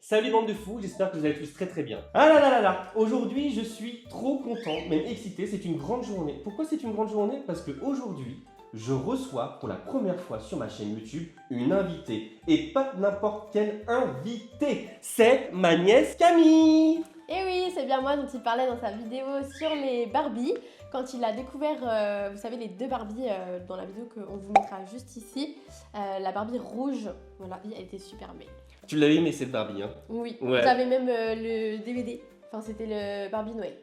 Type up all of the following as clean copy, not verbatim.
Salut bande de fous, j'espère que vous allez tous très très bien. Ah là là là là, aujourd'hui je suis trop content, même excité, c'est une grande journée. Pourquoi c'est une grande journée? Parce que aujourd'hui, je reçois pour la première fois sur ma chaîne YouTube une invitée. Et pas n'importe quelle invitée, c'est ma nièce Camille. Et oui, c'est bien moi dont il parlait dans sa vidéo sur les Barbies. Quand il a découvert, vous savez, les deux Barbies dans la vidéo qu'on vous mettra juste ici. La Barbie rouge, voilà, elle était super belle. Tu l'avais aimé cette Barbie, hein? Oui, Ouais. j'avais même le DVD. Enfin, c'était le Barbie Noël.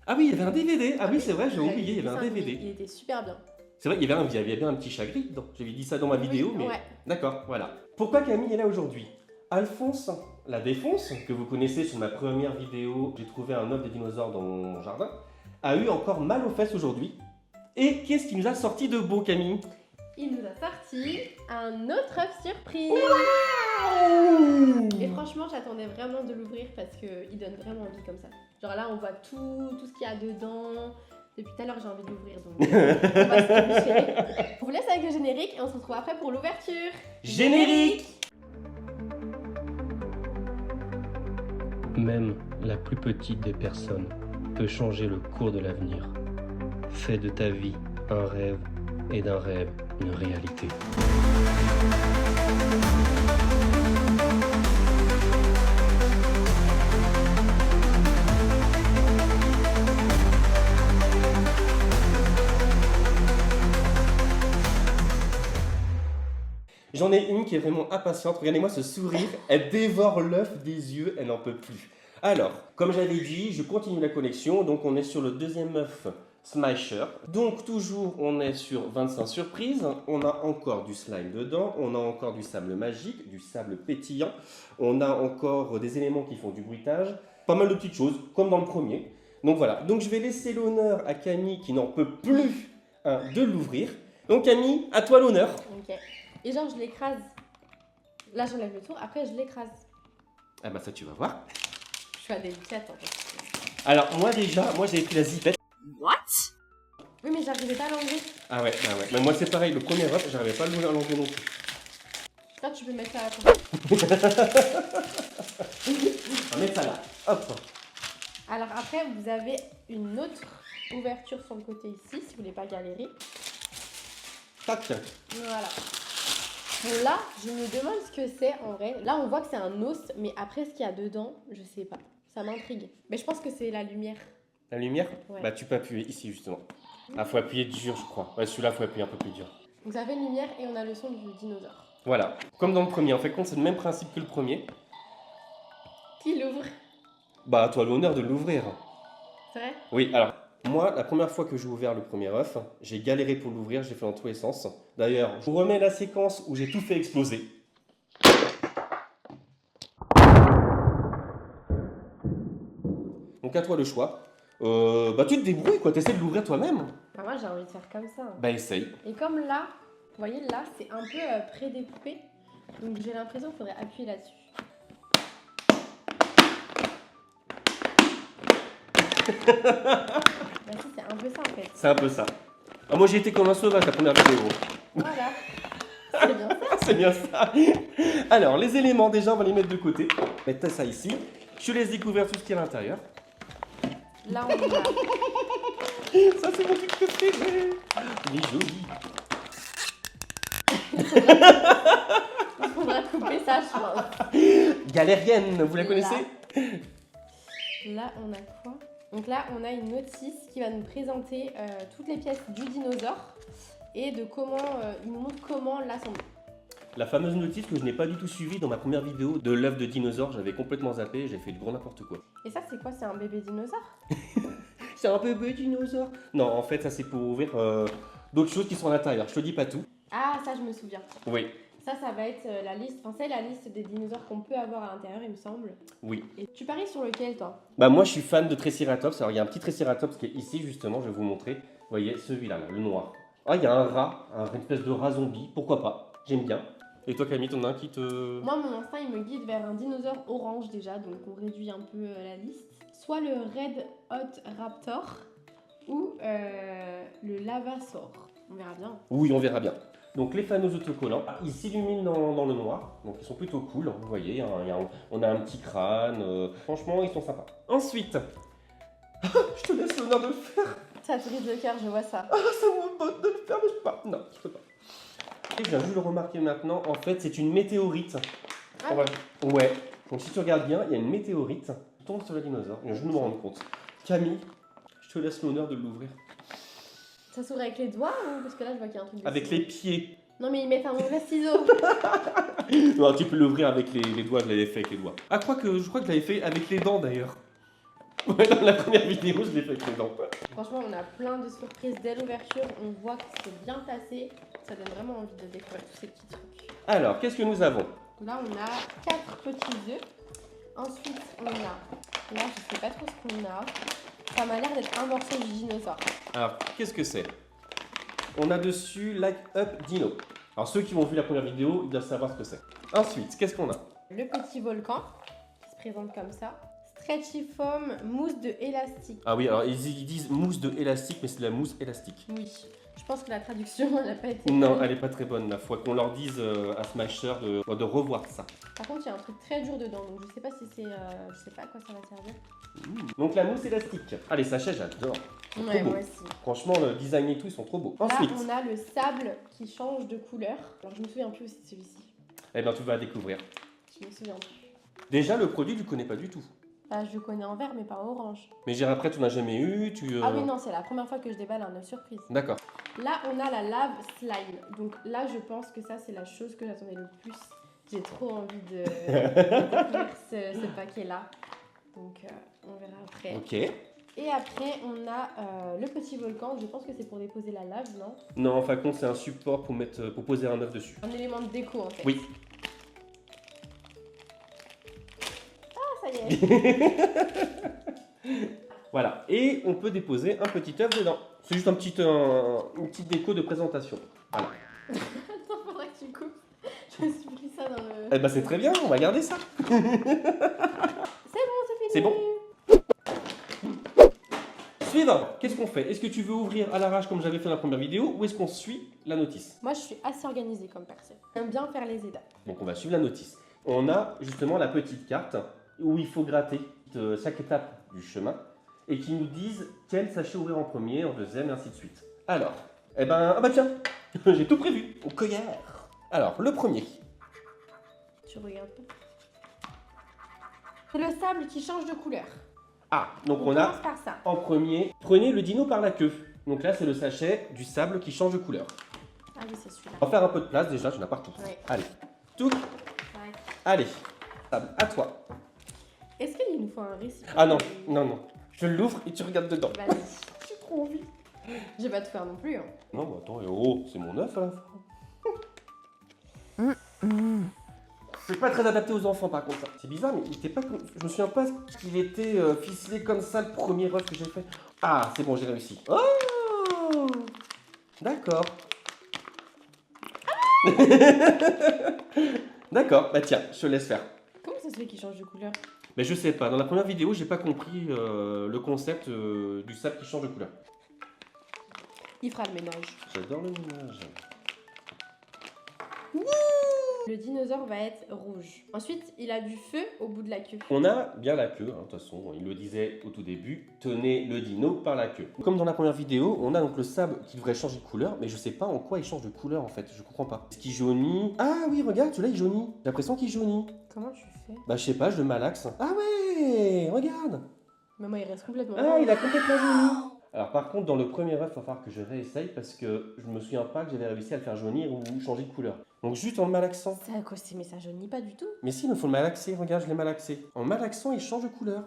Ah oui, il y avait un DVD. Ah oui, c'est vrai, j'ai Ouais, oublié, il y avait un c'est DVD. Il était super bien. C'est vrai, il y avait bien un petit chat gris dedans. J'avais dit ça dans ma vidéo, mais... Ouais. D'accord, voilà. Pourquoi Camille est là aujourd'hui? Alphonse la Défonce, que vous connaissez sur ma première vidéo, j'ai trouvé un œuf de dinosaure dans mon jardin, a eu encore mal aux fesses aujourd'hui. Et qu'est-ce qui nous a sorti de beau, Camille? Il nous a sorti un autre œuf surprise. Wow! Et franchement, j'attendais vraiment de l'ouvrir parce qu'il donne vraiment envie comme ça. Genre là, on voit tout ce qu'il y a dedans. Depuis tout à l'heure, j'ai envie de l'ouvrir, donc on va se pencher. On vous laisse avec le générique et on se retrouve après pour l'ouverture. Générique! Même la plus petite des personnes peut changer le cours de l'avenir. Fais de ta vie un rêve et d'un rêve une réalité. J'en ai une qui est vraiment impatiente. Regardez-moi ce sourire. Elle dévore l'œuf des yeux. Elle n'en peut plus. Alors, comme j'avais dit, je continue la collection. Donc, on est sur le deuxième œuf Smasher. Donc, toujours, on est sur 25 surprises. On a encore du slime dedans. On a encore du sable magique, du sable pétillant. On a encore des éléments qui font du bruitage. Pas mal de petites choses, comme dans le premier. Donc, voilà. Donc, je vais laisser l'honneur à Camille qui n'en peut plus de l'ouvrir. Donc, Camille, à toi l'honneur. Ok. Et genre, je l'écrase. Là, j'enlève le tour, après, je l'écrase. Ah bah ça, tu vas voir. Je suis à délicate en fait. Alors, moi déjà, j'avais pris la zipette. What? Oui, mais j'arrivais pas à l'enlever. Ah ouais. Mais moi, c'est pareil, le premier œuf, j'arrivais pas à l'enlever non plus. Là, tu peux mettre ça à la fin. On va mettre ça là. Hop. Alors après, vous avez une autre ouverture sur le côté ici, si vous voulez pas galérer. Tac. Voilà. Bon, là, je me demande ce que c'est en vrai. Là, on voit que c'est un os, mais après, ce qu'il y a dedans, je sais pas. Ça m'intrigue. Mais je pense que c'est la lumière. La lumière? Ouais. Bah, tu peux appuyer ici, justement. Ah, faut appuyer dur, je crois. Ouais, celui-là, faut appuyer un peu plus dur. Donc ça fait une lumière et on a le son du dinosaure. Voilà. Comme dans le premier. En fait, c'est le même principe que le premier. Qui l'ouvre? Bah, à toi l'honneur de l'ouvrir. C'est vrai? Oui, alors, moi, la première fois que j'ai ouvert le premier œuf, j'ai galéré pour l'ouvrir, j'ai fait dans tous les sens. D'ailleurs, je vous remets la séquence où j'ai tout fait exploser. Donc à toi le choix. Bah tu te débrouilles quoi, t'essaies de l'ouvrir toi-même. Bah, moi, j'ai envie de faire comme ça. Bah essaye. Et comme là, vous voyez, là, c'est un peu prédécoupé. Donc j'ai l'impression qu'il faudrait appuyer là-dessus. Bah si, c'est un peu ça en fait. C'est un peu ça. Ah, moi j'ai été comme un sauvage la première vidéo. Voilà. C'est bien ça. C'est bien ça. Alors les éléments déjà on va les mettre de côté. Mettre ça ici. Je te laisse découvrir tout ce qu'il y a à l'intérieur. Là, on a... Ça c'est mon truc préféré. Il est joli. Il faudra couper ça, je pense. Galérienne, vous la connaissez? Là, on a quoi? Donc là, on a une notice qui va nous présenter toutes les pièces du dinosaure et de comment il nous montre comment l'assembler. La fameuse notice que je n'ai pas du tout suivie dans ma première vidéo de l'œuf de dinosaure, j'avais complètement zappé, j'ai fait du gros n'importe quoi. Et ça, c'est quoi? C'est un bébé dinosaure? C'est un bébé dinosaure. Non, en fait, ça c'est pour ouvrir d'autres choses qui sont à l'intérieur. Je te dis pas tout. Ah, ça, je me souviens. Oui, Ça va être la liste. Enfin, c'est la liste des dinosaures qu'on peut avoir à l'intérieur, il me semble. oui. Et tu paries sur lequel, toi? Bah moi, je suis fan de Triceratops. Alors, il y a un petit Triceratops qui est ici, justement, je vais vous montrer. Vous voyez, celui-là, là, le noir. Ah, il y a un rat, une espèce de rat zombie. Pourquoi pas? J'aime bien. Et toi, Camille, t'en as un qui te... Moi, mon instinct, il me guide vers un dinosaure orange déjà, donc on réduit un peu la liste. Soit le Red Hot Raptor ou le Lavasaur. On verra bien. Oui, on verra bien. Donc les panneaux autocollants, ils s'illuminent dans le noir, donc ils sont plutôt cool, vous voyez, hein, on a un petit crâne, franchement ils sont sympas. Ensuite, je te laisse l'honneur de le faire. Ça te brise le cœur, je vois ça. Ah, ça me botte de le faire, mais je peux pas. Non, je peux pas. Et je viens juste de le remarquer maintenant, en fait c'est une météorite. Ah, Ouais, donc si tu regardes bien, il y a une météorite qui tombe sur le dinosaure, je viens juste de me rendre compte. Camille, je te laisse l'honneur de l'ouvrir. ça s'ouvre avec les doigts ou parce que là je vois qu'il y a un truc dessus. Avec les pieds. Non mais ils mettent un mauvais ciseau. Non, tu peux l'ouvrir avec les doigts, je l'avais fait avec les doigts. Ah, je crois que je l'avais fait avec les dents d'ailleurs. Ouais, dans la première vidéo, je l'ai fait avec les dents. Franchement, on a plein de surprises dès l'ouverture. On voit que c'est bien placé. Ça donne vraiment envie de découvrir tous ces petits trucs. Alors, qu'est-ce que nous avons? Là, on a 4 petits œufs. Ensuite, on a... Là, je sais pas trop ce qu'on a. Ça m'a l'air d'être un morceau du dinosaure. Alors, qu'est-ce que c'est? On a dessus Like Up Dino. Alors, ceux qui ont vu la première vidéo, ils doivent savoir ce que c'est. Ensuite, qu'est-ce qu'on a? Le petit volcan, qui se présente comme ça. Stretchy foam, mousse de élastique. Ah oui, alors ils disent mousse de élastique, mais c'est de la mousse élastique. Oui, je pense que la traduction n'a pas été Non, bonne. elle est pas très bonne, la fois qu'on leur dise à Smasher de revoir ça. Par contre, il y a un truc très dur dedans, donc je sais pas si c'est... je sais pas à quoi ça va servir. Donc la mousse élastique. Ah, les sachets, j'adore. Ouais, beau. moi aussi. Franchement, le design et tout, ils sont trop beaux. Là, Ensuite, on a le sable qui change de couleur. Alors, je me souviens plus aussi de celui-ci. eh ben, tu vas découvrir. Je me souviens plus. Déjà, le produit, tu connais pas du tout. Bah, je le connais en vert, mais pas en orange. Mais j'ai après, tu n'as jamais eu, Ah oui, non, c'est la première fois que je déballe un œuf surprise. D'accord. Là, on a la lave slime. Donc là, je pense que ça, c'est la chose que j'attendais le plus. J'ai trop envie de découvrir ce paquet-là. Donc, on verra après. Ok. Et après, on a le petit volcan. Je pense que c'est pour déposer la lave, non? Non, en fin de compte, c'est un support pour poser un œuf dessus. Un élément de déco, en fait. Oui. Ah, ça y est. Voilà. Et on peut déposer un petit œuf dedans. C'est juste une petite déco de présentation. Voilà. Attends, faudrait que tu coupes. Je me suis pris ça dans le... Eh ben, c'est très bien, on va garder ça. C'est bon, c'est fini. C'est bon. Suivant, qu'est-ce qu'on fait? Est-ce que tu veux ouvrir à l'arrache comme j'avais fait dans la première vidéo ou est-ce qu'on suit la notice? Moi, je suis assez organisée comme personne. J'aime bien faire les étapes. Donc on va suivre la notice. On a justement la petite carte où il faut gratter chaque étape du chemin et qui nous disent quel sachet ouvrir en premier, en deuxième et ainsi de suite. Alors, eh ben, ah bah tiens, j'ai tout prévu, au cueillère. Alors, le premier. Tu regardes pas. C'est le sable qui change de couleur. Ah, donc on commence a par ça. en premier, prenez le dino par la queue. Donc là, c'est le sachet du sable qui change de couleur. Ah oui, c'est celui-là. On va faire un peu de place déjà, tu n'as partout. Ouais. Allez, tout. Ouais. Allez, sable, à toi. Est-ce qu'il nous faut un récipient? Ah non, non, non. Je l'ouvre et tu regardes dedans. Vas-y. J'ai trop envie. Je vais pas tout faire non plus. Hein. Non, mais attends, oh, c'est mon œuf à la fin. C'est pas très adapté aux enfants par contre. Ça. C'est bizarre, mais il était pas. Je me souviens pas qu'il était ficelé comme ça le premier œuf que j'ai fait. Ah, c'est bon, j'ai réussi. Oh, d'accord. D'accord, bah tiens, je te laisse faire. Comment ça se fait qu'il change de couleur? Mais je sais pas, dans la première vidéo, j'ai pas compris le concept du sable qui change de couleur. Il fera le ménage. J'adore le ménage. Le dinosaure va être rouge. Ensuite, il a du feu au bout de la queue. On a bien la queue, hein, de toute façon, il le disait au tout début, tenez le dino par la queue. Comme dans la première vidéo, on a donc le sable qui devrait changer de couleur, mais je sais pas en quoi il change de couleur en fait, je comprends pas. Est-ce qu'il jaunit? Ah oui, regarde, celui-là il jaunit. J'ai l'impression qu'il jaunit. Comment tu fais? Bah je sais pas, je le malaxe. Ah ouais, regarde. Mais moi, il reste complètement... Ah, il a complètement jauni. Alors par contre, dans le premier œuf, il va falloir que je réessaye parce que je me souviens pas que j'avais réussi à le faire jaunir ou changer de couleur. Donc juste en le malaxant. C'est à cause, mais ça jaunit pas du tout. Mais si, il me faut le malaxer, regarde, je l'ai malaxé. En malaxant, il change de couleur.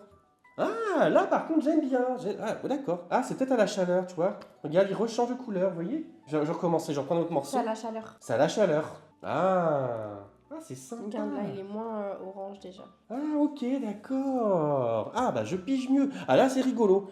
Ah, là par contre, j'aime bien. Ah, d'accord. Ah, c'est peut-être à la chaleur, tu vois. Regarde, il rechange de couleur, vous voyez? Je recommence, je reprends un autre morceau. C'est à la chaleur. C'est à la chaleur. Ah, c'est sympa. Regarde là, il est moins orange déjà. Ah, ok, d'accord. Ah, bah je pige mieux. Ah, là, c'est rigolo.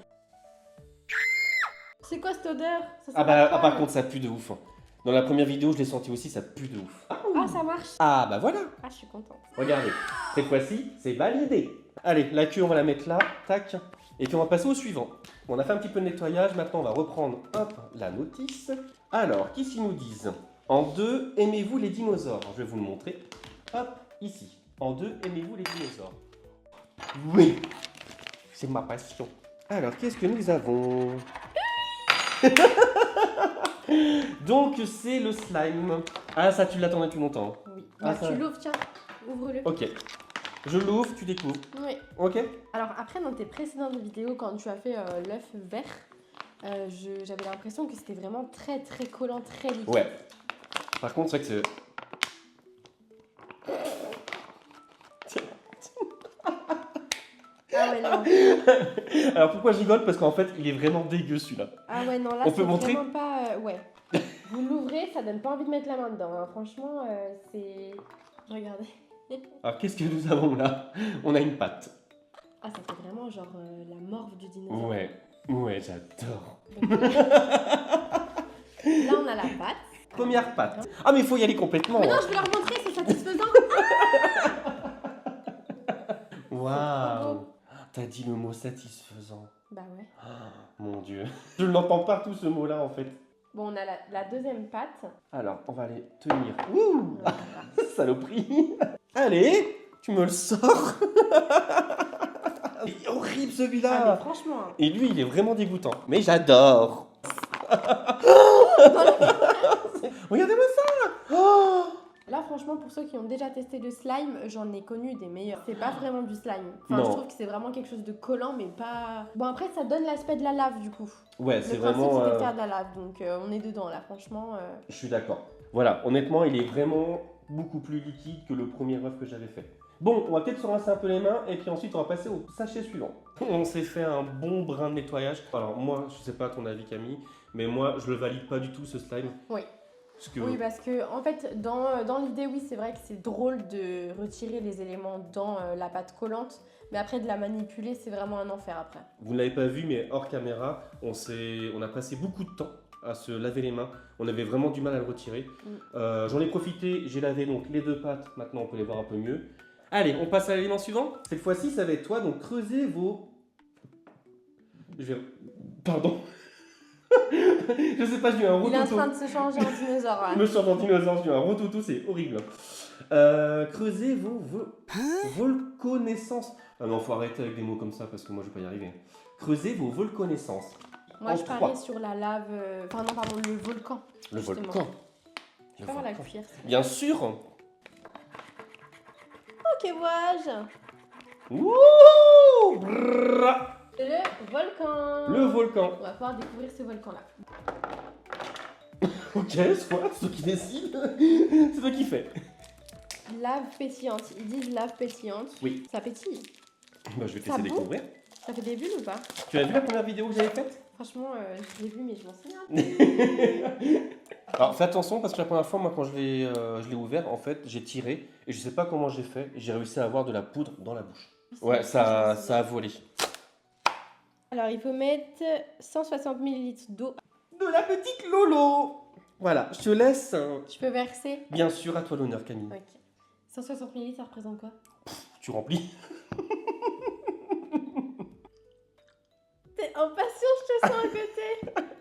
C'est quoi cette odeur? Ça sent Ah, la bah, pomme. par contre, ça pue de ouf. Hein. Dans la première vidéo, je l'ai senti aussi, ça pue de ouf. Ah, ça marche. Ah, bah voilà. Ah, je suis contente. Regardez, cette fois-ci, c'est validé. Allez, la queue, on va la mettre là, tac. Et puis on va passer au suivant. On a fait un petit peu de nettoyage, maintenant on va reprendre, hop, la notice. Alors, qu'est-ce qu'ils nous disent? En 2, aimez-vous les dinosaures? Je vais vous le montrer. Hop, ici. En 2, aimez-vous les dinosaures? Oui, c'est ma passion. Alors, qu'est-ce que nous avons? Donc, c'est le slime. Ah, ça, tu l'attendais depuis longtemps. Oui. Ah, Bah, ça- tu l'ouvres, tiens. Ouvre-le. Ok. Je l'ouvre, tu découvres. Oui. Ok? Alors après, dans tes précédentes vidéos, quand tu as fait l'œuf vert, j'avais l'impression que c'était vraiment très très collant, très liquide. Ouais. Par contre, c'est vrai que Ah ouais, non. c'est... Alors, pourquoi je rigole? Parce qu'en fait, il est vraiment dégueu, celui-là. Ah ouais, non, là, On peut c'est montrer vraiment pas... ouais. Vous l'ouvrez, ça donne pas envie de mettre la main dedans. Hein. Franchement, c'est... Regardez. Alors, qu'est-ce que nous avons là? On a une pâte. Ah, ça fait vraiment genre la morve du dinosaure. Ouais. Ouais, j'adore. Donc, là, on a la pâte. Première pâte. Ah, mais il faut y aller complètement. Mais non, hein. je vais leur montrer, c'est satisfaisant. Waouh. T'as dit le mot satisfaisant. Bah ouais. Ah, mon Dieu. Je l'entends partout ce mot-là en fait. Bon, on a la deuxième pâte. Alors, on va aller tenir. Ouh, Voilà. saloperie. Allez, tu me le sors. Il est horrible Ah, mais celui-là. franchement. Hein. Et lui, il est vraiment dégoûtant. Mais j'adore. Regardez-moi ça. Oh. Là, franchement, pour ceux qui ont déjà testé le slime, j'en ai connu des meilleurs. C'est pas vraiment du slime. Enfin, Non. je trouve que c'est vraiment quelque chose de collant, mais pas. Bon, après, ça donne l'aspect de la lave, du coup. Ouais, c'est Le principe, vraiment... c'était de faire de la lave, donc on est dedans, là, franchement. Je suis d'accord. Voilà, honnêtement, il est vraiment beaucoup plus liquide que le premier œuf que j'avais fait. Bon, on va peut-être se rincer un peu les mains et puis ensuite on va passer au sachet suivant. On s'est fait un bon brin de nettoyage. Alors moi, je sais pas ton avis Camille, mais moi je le valide pas du tout ce slime. Oui. Parce que... Oui, parce que, en fait, dans l'idée, oui, c'est vrai que c'est drôle de retirer les éléments dans la pâte collante, mais après, de la manipuler, c'est vraiment un enfer après. Vous ne l'avez pas vu, mais hors caméra, on a passé beaucoup de temps à se laver les mains. On avait vraiment du mal à le retirer. J'en ai profité, j'ai lavé donc les deux pâtes. Maintenant, on peut les voir un peu mieux. Allez, on passe à l'élément suivant. Cette fois-ci, ça va être toi. Donc, creusez vos... Pardon. Je sais pas, j'ai eu un rototo. Il est en train de se changer en dinosaure. Je me change en dinosaure, j'ai eu un rototo, c'est horrible. Creusez vos volconaissances. Ah non, faut arrêter avec des mots comme ça parce que moi je vais pas y arriver. Creusez vos volconaissances. Moi, En je trois. parie sur la lave. Enfin, non, pardon, le volcan. Le justement. volcan. Je vais pas voir la cuillère. Bien sûr. Ok, vois-je. Wouh Brrra. Le volcan. Le volcan. On va pouvoir découvrir ce volcan-là. Ok, soit, c'est toi qui décide. C'est toi qui fais. Lave pétillante. Ils disent lave pétillante. Oui. Ça pétille. Bah, je vais te Ça laisser boue découvrir. Ça fait des bulles ou pas? Tu as vu la première vidéo que j'avais faite? Franchement, je l'ai vu, mais je m'en souviens. Alors fais attention parce que la première fois, moi quand je l'ai ouvert, en fait, j'ai tiré et je sais pas comment j'ai fait et j'ai réussi à avoir de la poudre dans la bouche. Ouais, ça a volé. Alors, il faut mettre 160 ml d'eau. De la petite Lolo. Voilà, je te laisse. Tu peux verser. Bien sûr, à toi l'honneur, Camille. Ok. 160 ml, ça représente quoi? Tu remplis. T'es impatient, je te sens à côté.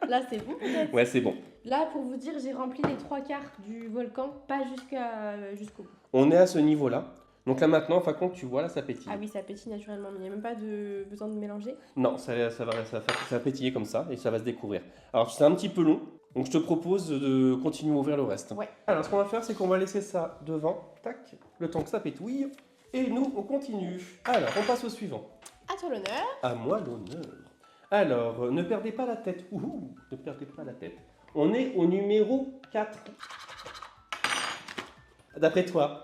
Là, c'est bon peut-être. Ouais, c'est bon. Là, pour vous dire, j'ai rempli les 3/4 du volcan, pas jusqu'au bout. On est à ce niveau-là. Donc là maintenant, fin compte, tu vois, là ça pétille. Ah oui, ça pétille naturellement, mais il n'y a même pas besoin de mélanger. Non, ça va pétiller comme ça et ça va se découvrir. Alors c'est un petit peu long, donc je te propose de continuer à ouvrir le reste. Ouais. Alors ce qu'on va faire, c'est qu'on va laisser ça devant, tac, le temps que ça pétouille. Et nous, on continue. Alors, on passe au suivant. À toi l'honneur. À moi l'honneur. Alors, ne perdez pas la tête. Ouh, ne perdez pas la tête. On est au numéro 4. D'après toi?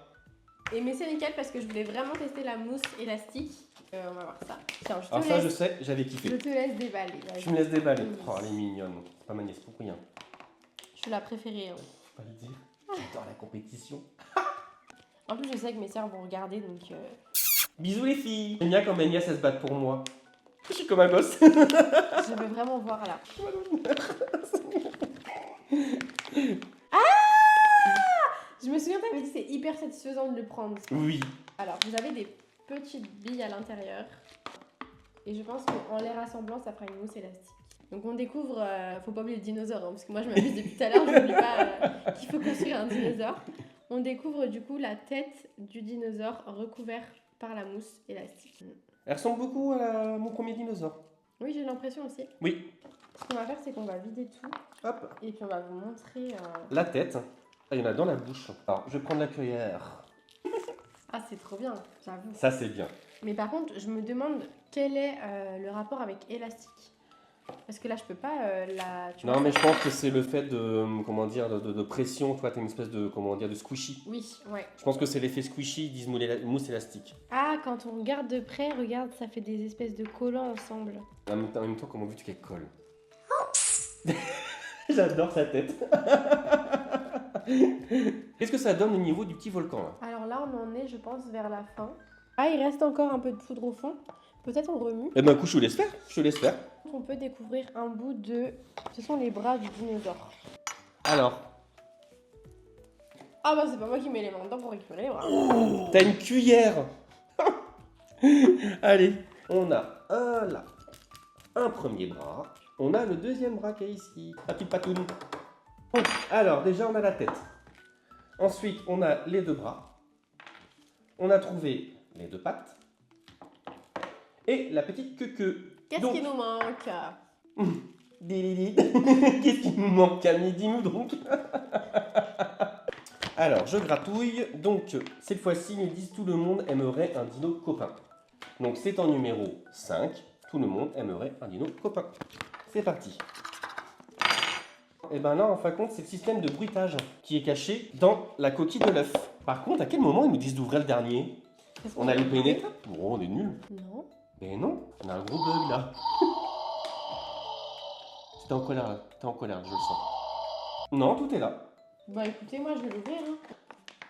Et mais c'est nickel parce que je voulais vraiment tester la mousse élastique. On va voir ça. Tiens, je te Alors ça, laisse. je sais, j'avais Je kiffé. te laisse déballer. Vas-y. Tu me laisses déballer. Oui. Oh, elle est mignonne. C'est pas ma nièce pour rien. Je suis la préférée. Hein. Faut pas le dire. J'adore la compétition. En plus, je sais que mes sœurs vont regarder, donc... Bisous les filles. J'aime bien quand mes nièces elles se battent pour moi. Je suis comme un gosse. je veux vraiment voir là. Je me souviens, t'avais dit que c'est hyper satisfaisant de le prendre. Oui. Alors, vous avez des petites billes à l'intérieur. Et je pense qu'en les rassemblant, ça fera une mousse élastique. Donc on découvre, faut pas oublier le dinosaure, hein, parce que moi je m'amuse depuis tout à l'heure, je n'oublie pas qu'il faut construire un dinosaure. On découvre du coup la tête du dinosaure recouvert par la mousse élastique. Elle ressemble beaucoup à mon premier dinosaure. Oui, j'ai l'impression aussi. Oui. Ce qu'on va faire, c'est qu'on va vider tout. Hop. Et puis on va vous montrer... La tête. Ah, il y en a dans la bouche. Alors, je vais prendre la cuillère. Ah, c'est trop bien, j'avoue. Ça, c'est bien. Mais par contre, je me demande quel est le rapport avec élastique. Parce que là, je peux pas tu Non, vois, mais je pense que c'est le fait de, comment dire, de pression. Toi, tu as une espèce de, comment dire, de squishy. Oui, ouais. Je pense que c'est l'effet squishy, ils disent mousse élastique. Ah, quand on regarde de près, regarde, ça fait des espèces de collants ensemble. En même temps, comment veux-tu qu'elle colle? J'adore sa tête. Qu'est-ce que ça donne au niveau du petit volcan là? Alors là, on en est, je pense, vers la fin. Ah, il reste encore un peu de poudre au fond. Peut-être on remue. Eh ben, coup, je te laisse faire. Je te laisse faire. On peut découvrir un bout de... Ce sont les bras du dinosaure. Alors, Ah bah c'est pas moi qui mets les mains dedans pour récupérer les bras. t'as une cuillère. Allez, on a un premier bras. On a le deuxième bras qui est ici. La petite patoune. Bon, alors, déjà, on a la tête. Ensuite, on a les deux bras. On a trouvé les deux pattes. Et la petite queue. Qu'est-ce qui nous manque? Qu'est-ce qui nous manque, Camille? Dis-nous donc. Alors, je gratouille. Donc, cette fois-ci, ils disent tout le monde aimerait un dino copain. Donc, c'est en numéro 5. Tout le monde aimerait un dino copain. C'est parti. Et ben là, en fin de compte, c'est le système de bruitage qui est caché dans la coquille de l'œuf. Par contre, à quel moment ils nous disent d'ouvrir le dernier? On a loupé une étape? Oh, on est nul. Non. Mais non, on a un gros bug là. T'es en colère là, t'es en colère, je le sens. Non, tout est là. Bah écoutez, moi je vais l'ouvrir. Hein.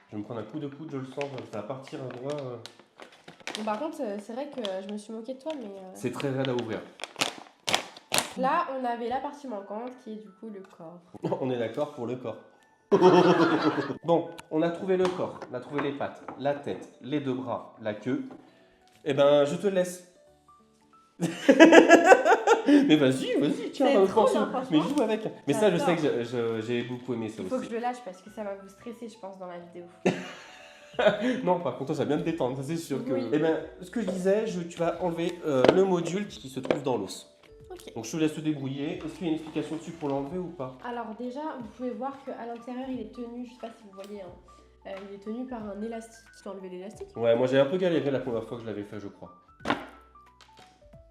Je vais me prendre un coup de coude, je le sens, ça va partir un doigt. Bon, par contre, c'est vrai que je me suis moquée de toi, mais... C'est très raide à ouvrir. Là, on avait la partie manquante qui est du coup le corps. On est d'accord pour le corps. Bon, on a trouvé le corps, on a trouvé les pattes, la tête, les deux bras, la queue. Eh ben, je te laisse. Mais vas-y, tiens, C'est trop bien, mais franchement. joue avec. Mais ça, je sais J'adore. que j'ai beaucoup aimé ça Il faut que aussi. je le lâche parce que ça va vous stresser, je pense, dans la vidéo. Non, par contre, ça vient de détendre, ça c'est sûr que. Oui. Eh ben, ce que je disais, tu vas enlever le module qui se trouve dans l'os. Ok. Donc je te laisse te débrouiller. Est-ce qu'il y a une explication dessus pour l'enlever ou pas? Alors déjà, vous pouvez voir qu'à l'intérieur, il est tenu, je sais pas si vous voyez, hein, il est tenu par un élastique. Tu peux enlever l'élastique? Ouais, moi j'ai un peu galéré la première fois que je l'avais fait, je crois.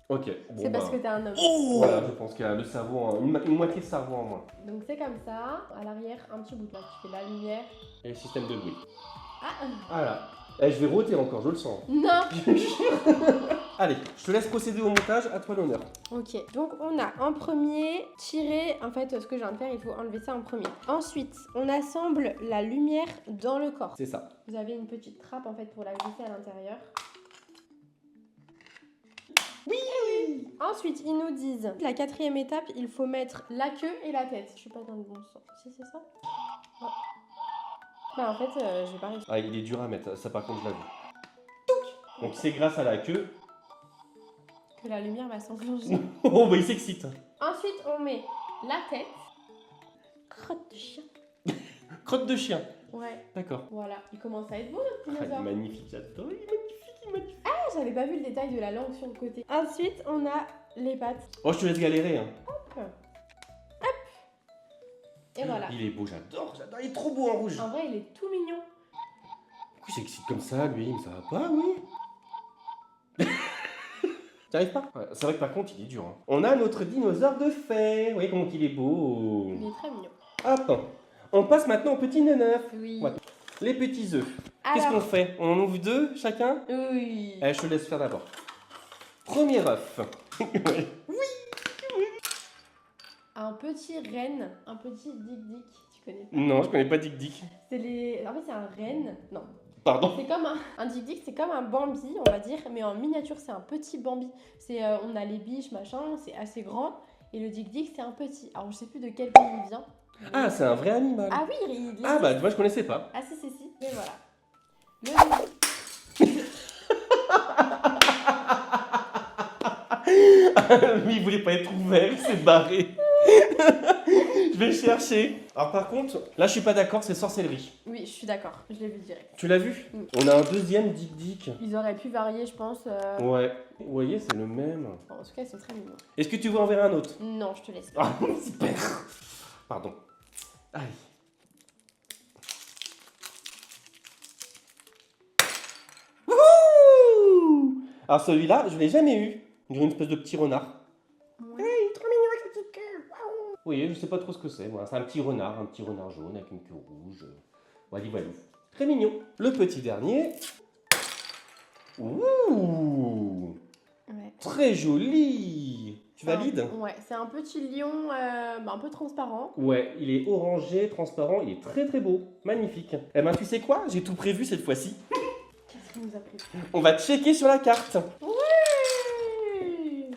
Ok, bon C'est parce bah, que t'es un homme. voilà, je pense qu'il y a le cerveau, une moitié de cerveau en moins. Donc c'est comme ça, à l'arrière, un petit bouton qui fait la lumière. Et le système de bruit. Ah Voilà. Eh, je vais rôter encore, je le sens. non. Allez, je te laisse procéder au montage, à toi l'honneur. Ok, donc on a en premier tiré, en fait ce que je viens de faire, il faut enlever ça en premier. Ensuite, on assemble la lumière dans le corps. C'est ça. Vous avez une petite trappe en fait pour la glisser à l'intérieur. Oui. Ensuite, ils nous disent, la quatrième étape, il faut mettre la queue et la tête. Je suis pas dans le bon sens. Si c'est ça? Ouais. Bah en fait, je vais pas réussir. Ah, il est dur à mettre, ça par contre je l'ai vu. Donc c'est grâce à la queue. Que la lumière va s'enclencher. Oh bah il s'excite. Ensuite, on met la tête. Crotte de chien. Crotte de chien. Ouais, D'accord. voilà. Il commence à être beau notre Ah, il est dinosaure. magnifique, j'adore, il est magnifique, il est magnifique. Ah, j'avais pas vu le détail de la langue sur le côté. Ensuite, on a les pattes. Oh, je te laisse galérer. Hein. Et voilà. Il est beau, j'adore, il est trop beau en rouge. En vrai, il est tout mignon. Pourquoi il s'excite comme ça, lui? Mais ça va pas, oui. T'arrives pas? Ouais, c'est vrai que par contre, il est dur. Hein. On a notre dinosaure de fer. Vous voyez comment il est beau. Il est très mignon. Hop. On passe maintenant au petit neuf. Oui. Ouais. Les petits œufs. Qu'est-ce Alors, qu'on fait? On en ouvre deux chacun? oui. Allez, je te laisse faire d'abord. Premier œuf. Ouais. Un petit renne, un petit dick-dick. Tu connais pas? Non, je connais pas Dick Dick. C'est les... En fait, c'est un renne. Non. Pardon. C'est comme un dick-dick, c'est comme un Bambi, on va dire, mais en miniature, c'est un petit Bambi. C'est, on a les biches, machin, c'est assez grand. Et le dick-dick, c'est un petit. Alors, je sais plus de quel pays il vient. Ah, c'est un vrai animal. Ah oui, il Ah bah, moi je connaissais pas. Ah si. Mais voilà. Le Lui, il voulait pas être ouvert, il s'est barré. Je vais chercher. Alors par contre, là je suis pas d'accord, c'est sorcellerie. Oui, je suis d'accord, je l'ai vu direct. Tu l'as vu? On a un deuxième Dick Dick. Ils auraient pu varier, je pense. Ouais. Vous voyez, c'est le même. Bon, en tout cas, ils sont très mignons. Est-ce que tu veux en enverrer un autre? Non, je te laisse. Ah, super. Pardon. Allez. Wouhou! Alors celui-là, je l'ai jamais eu. On dirait une espèce de petit renard. Ouais. Il est trop mignon avec sa petite queue. Waouh. Oui, je sais pas trop ce que c'est. Voilà, c'est un petit renard jaune avec une queue rouge. Voilà, voilà. Très mignon. Le petit dernier. Ouh! Ouais. Très joli. Tu valides? Ouais, c'est un petit lion un peu transparent. Ouais, il est orangé, transparent, il est très très beau, magnifique. Eh ben tu sais quoi? J'ai tout prévu cette fois-ci. Qu'est-ce qu'il nous a pris? On va checker sur la carte. Ouais.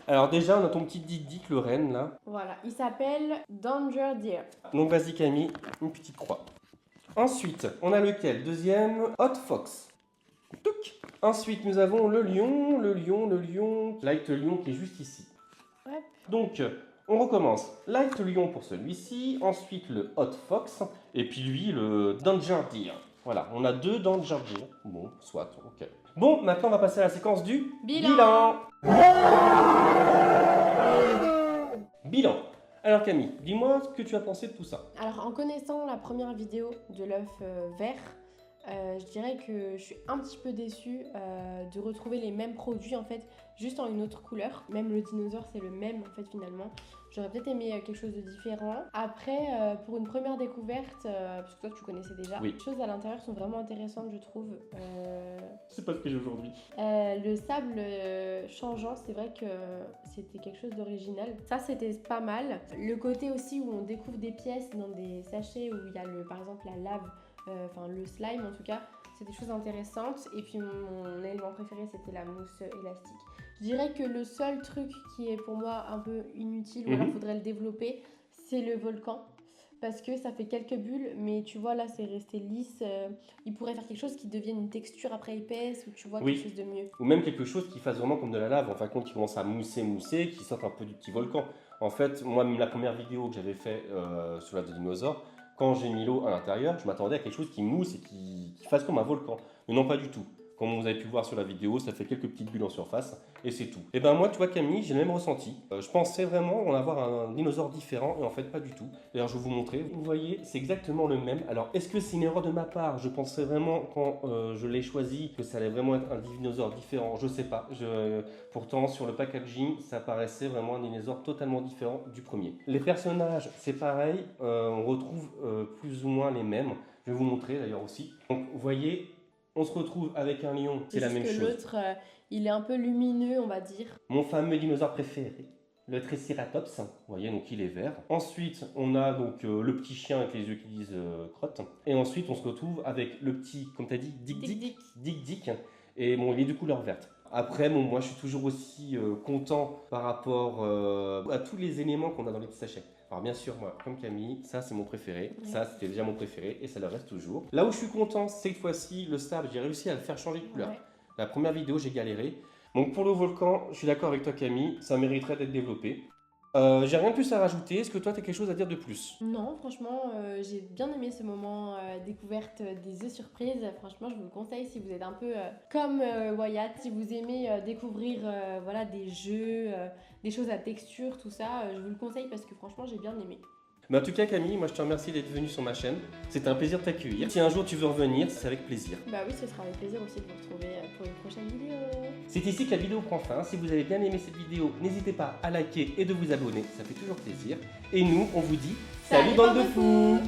Alors déjà, on a ton petit Dick le renne là. Voilà, il s'appelle Danger Deer. Donc vas-y Camille, une petite croix. Ensuite, on a lequel? Deuxième, Hot Fox. Touc. Ensuite, nous avons le lion, Light Lion qui est juste ici. Ouais. Donc, on recommence. Light Lion pour celui-ci, ensuite le Hot Fox, et puis lui, le Danger Deer. Voilà, on a deux Danger Deer. Bon, soit, ok. Bon, maintenant on va passer à la séquence du Bilan. Bilan. Alors Camille, dis-moi ce que tu as pensé de tout ça. Alors, en connaissant la première vidéo de l'œuf vert, je dirais que je suis un petit peu déçue de retrouver les mêmes produits en fait, juste en une autre couleur. Même le dinosaure, c'est le même en fait finalement. J'aurais peut-être aimé quelque chose de différent. Après, pour une première découverte, parce que toi tu connaissais déjà, Oui. les choses à l'intérieur sont vraiment intéressantes je trouve. C'est pas ce que j'ai aujourd'hui. Le sable changeant, c'est vrai que c'était quelque chose d'original. Ça, c'était pas mal. Le côté aussi où on découvre des pièces dans des sachets où il y a par exemple la lave, enfin le slime en tout cas, c'est des choses intéressantes. Et puis mon élément préféré, c'était la mousse élastique. Je dirais que le seul truc qui est pour moi un peu inutile, ou alors faudrait le développer, c'est le volcan. Parce que ça fait quelques bulles, mais tu vois là c'est resté lisse. Il pourrait faire quelque chose qui devienne une texture après épaisse, ou tu vois quelque chose de mieux. Ou même quelque chose qui fasse vraiment comme de la lave, en fin de compte qui commence à mousser, qui sorte un peu du petit volcan. En fait, moi même la première vidéo que j'avais fait sur la dinosaure, quand j'ai mis l'eau à l'intérieur, je m'attendais à quelque chose qui mousse et qui fasse comme un volcan. Mais non, pas du tout. Comme vous avez pu voir sur la vidéo, ça fait quelques petites bulles en surface et c'est tout. Et ben moi, tu vois Camille, j'ai le même ressenti. Je pensais vraiment en avoir un dinosaure différent et en fait pas du tout. D'ailleurs, je vais vous montrer. Vous voyez, c'est exactement le même. Alors, est-ce que c'est une erreur de ma part? Je pensais vraiment quand je l'ai choisi que ça allait vraiment être un dinosaure différent. Je sais pas. Pourtant, sur le packaging, ça paraissait vraiment un dinosaure totalement différent du premier. Les personnages, c'est pareil. On retrouve plus ou moins les mêmes. Je vais vous montrer d'ailleurs aussi. Donc, vous voyez. On se retrouve avec un lion, c'est la même chose. L'autre, il est un peu lumineux, on va dire. Mon fameux dinosaure préféré, le Triceratops. Vous voyez, donc il est vert. Ensuite, on a donc le petit chien avec les yeux qui disent crotte. Et ensuite, on se retrouve avec le petit, comme tu as dit, Dick. Et bon, il est de couleur verte. Après, bon, moi, je suis toujours aussi content par rapport à tous les éléments qu'on a dans les petits sachets. Alors bien sûr, moi, comme Camille, ça c'est mon préféré. Ouais. Ça c'était déjà mon préféré et ça le reste toujours. Là où je suis content, cette fois-ci, le sable, j'ai réussi à le faire changer de couleur. Ouais. La première vidéo, j'ai galéré. Donc pour le volcan, je suis d'accord avec toi Camille, ça mériterait d'être développé. J'ai rien de plus à rajouter. Est-ce que toi, tu as quelque chose à dire de plus? Non, franchement, j'ai bien aimé ce moment découverte des œufs surprises. Franchement, je vous le conseille si vous êtes un peu comme Wyatt, si vous aimez découvrir voilà, des jeux, des choses à texture, tout ça. Je vous le conseille parce que franchement, j'ai bien aimé. Mais en tout cas Camille, moi je te remercie d'être venue sur ma chaîne. C'était un plaisir de t'accueillir. Si un jour tu veux revenir, c'est avec plaisir. Bah oui, ce sera avec plaisir aussi de vous retrouver pour une prochaine vidéo. C'est ici que la vidéo prend fin. Si vous avez bien aimé cette vidéo, n'hésitez pas à liker et de vous abonner, ça fait toujours plaisir. Et nous, on vous dit salut bande de fous.